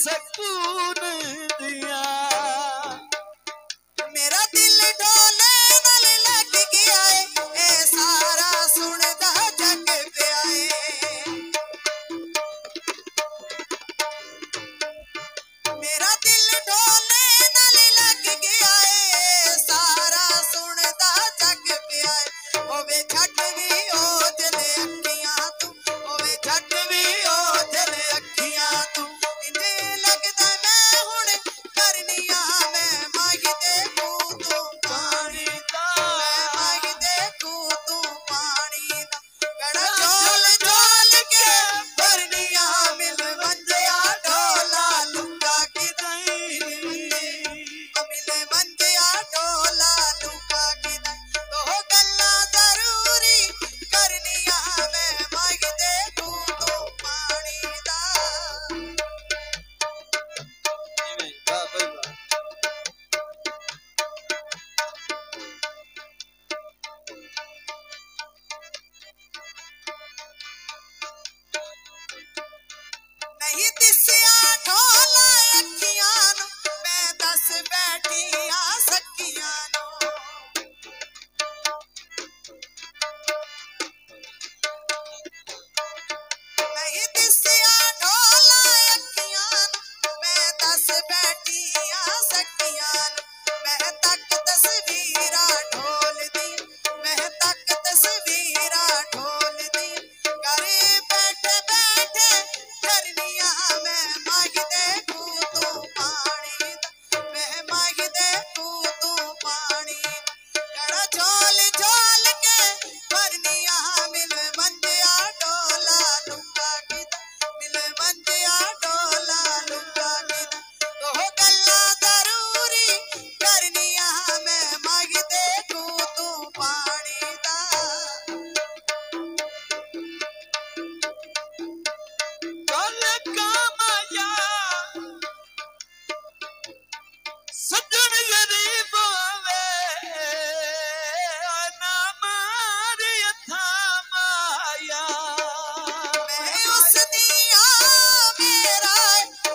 सकून दिया मेरा दिल ढोले नाल लग गया है ए सारा सुनदा जग पिया है मेरा दिल ढोले नाल लग गया है सारा सुनदा जग पिया है ओवे छट भी ओ जले अखियां तू ओवे छट भी ओ जले अखियां तू इंजे लगदा मैं हुण करनिया मैं मांगदे तू पानी दा मैं मांगदे तू पानी दा गड़ा झोल झोल के भरनिया मिल मंजिया ढोला लुका की दई मिले मंजिया ढोला लुका की दई तो गल्ला जरूरी करनिया मैं मांगदे तू पानी दा नहीं दिसिया ढोला अखियां नू मैं दस बैठी आ सकियां नू नहीं दिसिया ढोला अखियां नू मैं दस बैठी आ सकियां नू मैं तक तस्वीरा ढोल दी मैं तक तस्वीरा ढोल दी घरे बैठे बैठे करनिया मैं मांगदे तू पानी दा मैं मांगदे तू पानी गड़ा झोल झोल के भरनिया मिल मंजिया ढोला लुका की दा मिल मंजिया ढोला लुका की दा तो गल्ला जरूरी करनिया मैं मांगदे तू पानी दा कल का माया सजन गरीब आवे ना मारे था माया मैं उस दिया मेरा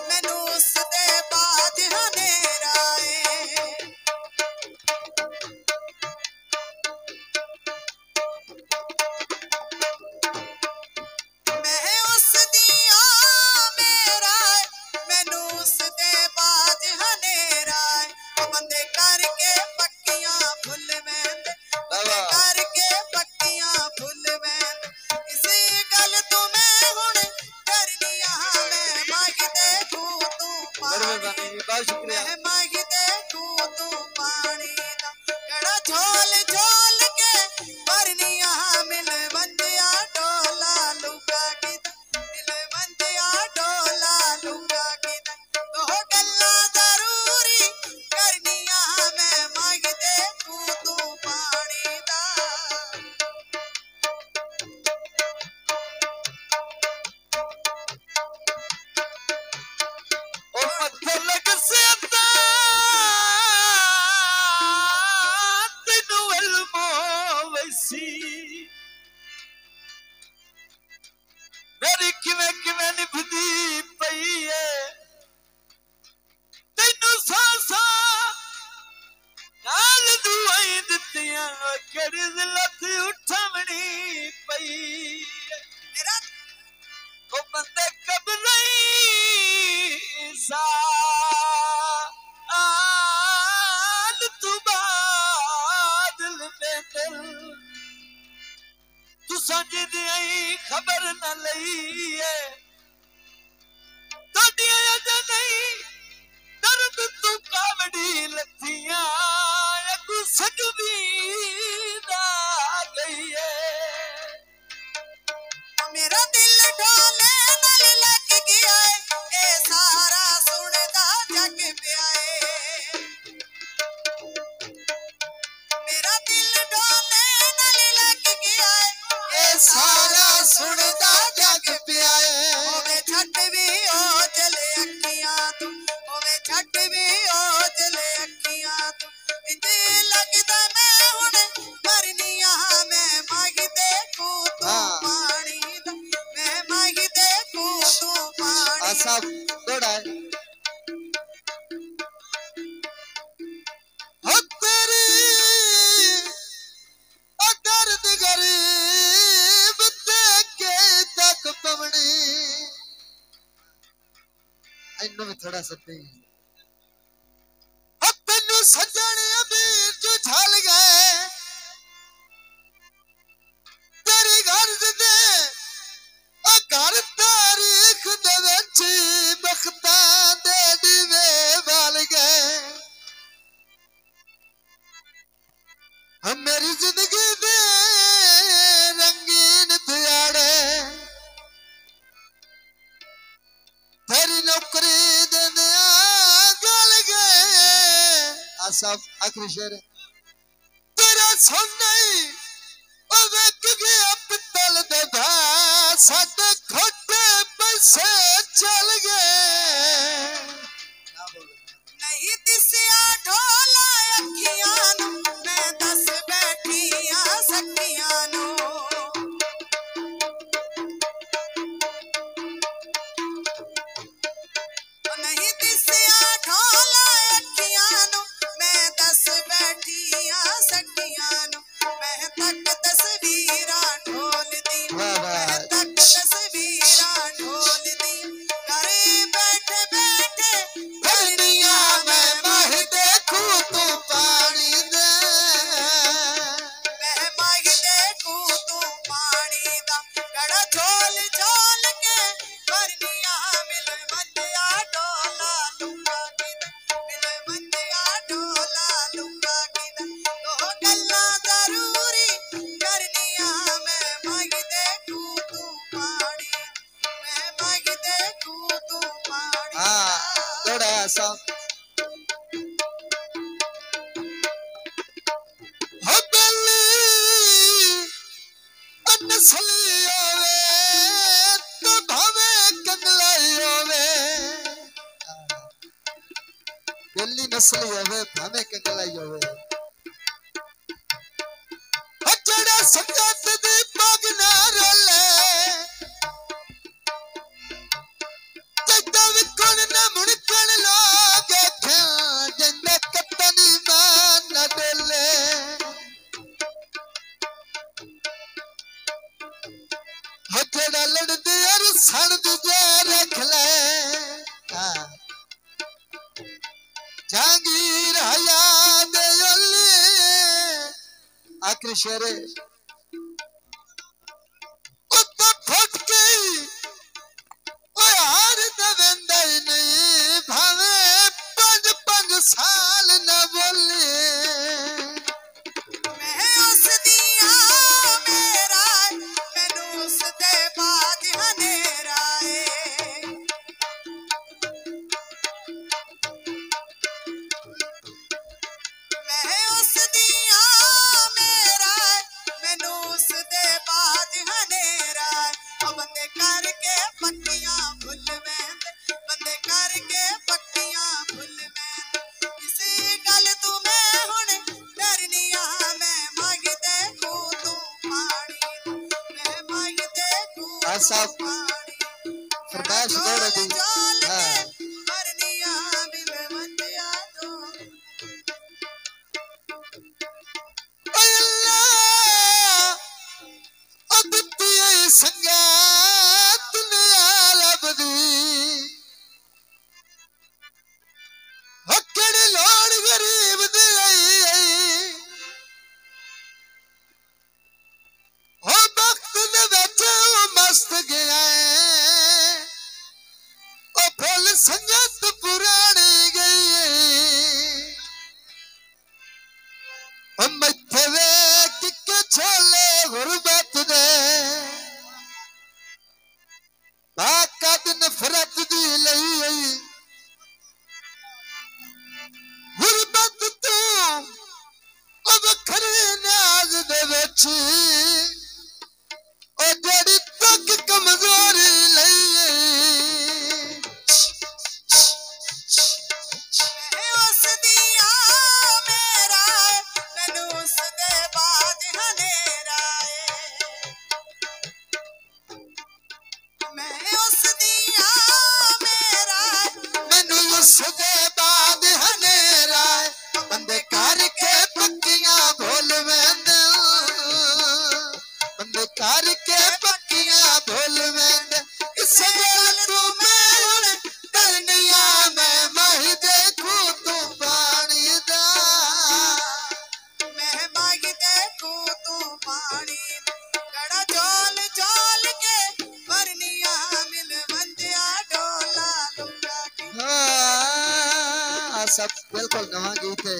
मैनू उस दे बाज हनेरा मैं उस दिया मेरा मैनू उस दे बाज हनेरा बंदे करके पक्कियां फुल मैंद बंदे करके पक्कियां फुल मैंद इसी गल तू मैं हुण करनिया मैं मांगदे तू पानी बहुत शुक्रिया मैं मांगदे तू पानी दा गड़ा झोल झोल के भरनिया मिल मंजिया ढोला लुका की दा मिल मंजिया ढोला लुका की दा तो गल्ला जरूरी करनिया मैं मांगदे तू पानी दा ओ मथे लग से तेनू इल्मो वैसी मेरी किवें किवें निभदी पई है तेनू सांसा नाल दुआई दित्तियां केड़ी जिलत उठावनी पई मेरा ओ बंदे कबरई साल तू बादल दे दिल तू सजदी खबर न लई है तोड़ियां अज नहीं दर्द तू कावड़ी लथियां अगू सकदी दा गई है मेरा दिल ढोले नाल लग गया है ए सारा सुनदा जग पिया है मेरा दिल ढोले नाल लग गया है ए सारा सुनदा जग पिया है इन्हों भी थोड़ा सा दे तेनू सजन अमीर जो झल गए तेरी गर्ज दे घर तारीख दे विच बख्तां दे दीवे बाल गए मेरी जिंदगी दे रंगीन दिहाड़े तेरी नौकरी दे गल गए आसाफ आखिरी शेर तेरा सुनने वेख गया पित्तल दे भार साडे खोटे पैसे चल गए नहीं दिसिया ढोला अखियां नू मैं दस बैठियां सखियां नू नहीं दिसिया ढोला अखियां नू मैं दस बैठियां सखियां नू मैं तक तस्वीरां ढोल दी मैं तक तस्वीरां ढोल दी घरे बैठे बैठे दुनिया में मह देखूं तू पानी दे मैं माही देखूं तू पानी दा गड़ा झोल झोल के भरनिया मिल मंदिया डोला लुंगा किदा मिल मंदिया डोला लुंगा किदा तो गल्ला जरूरी करनिया मैं माही देखूं तू पानी मैं माही देखूं तू पानी हाँ थोड़ा आसाफ हो दिल्ली नस्ली होवे तो भावे कंगलाई होवे दिल्ली नस्ली होवे भावे कंगलाई होवे हो जड़ा संगत दी पग ना रोले जदा विकण न मुड़कण लोग ख्या जिंदे कतनी मान न डोले हो जड़ा लड़दी और सड़ दी रख ले हाँ जहांगीर हयात ओली आखिरी शेर उत्ते फुट गई ओ यार दवेंदा ही नहीं भावे 5 साल न बोले मैं उस दिया मेरा मैनू उस दे बाद हनेरा मैं उस दिया मेरा मैनू उस दे बाद हनेरा बंदे करके पक्कियां भुल मैंदे बंदे करके पक्कियां भुल मैंदे इसी गल तू मैं हुण डरनिया मैं मंगदे तू पानी मैं मंगदे तू आसाफ पानी फरमाइश दौड़ दी हाँ भरनिया मिल मंदिया तो अल्लाह अदिति संगात ने आलबदी हकड़ लोड़ गरीब दी हो वक्त ने बैठे मस्त गया ओ फुल संगत पुरानी गई मथे वेख के छोले गुरबत दे बाकद नफरत दी लई गुरबत तू ओ वखरी नाज दे विच ओ जड़ी तक कमजोरी लई मैं उस दिया मेरा मैनू उस दे बाद हनेरा मैं उस दिया मेरा मैनू उस दे बाद हनेरा बंदे करके पक्कियां भूल वेंदे सब बिल्कुल नवा गीत है।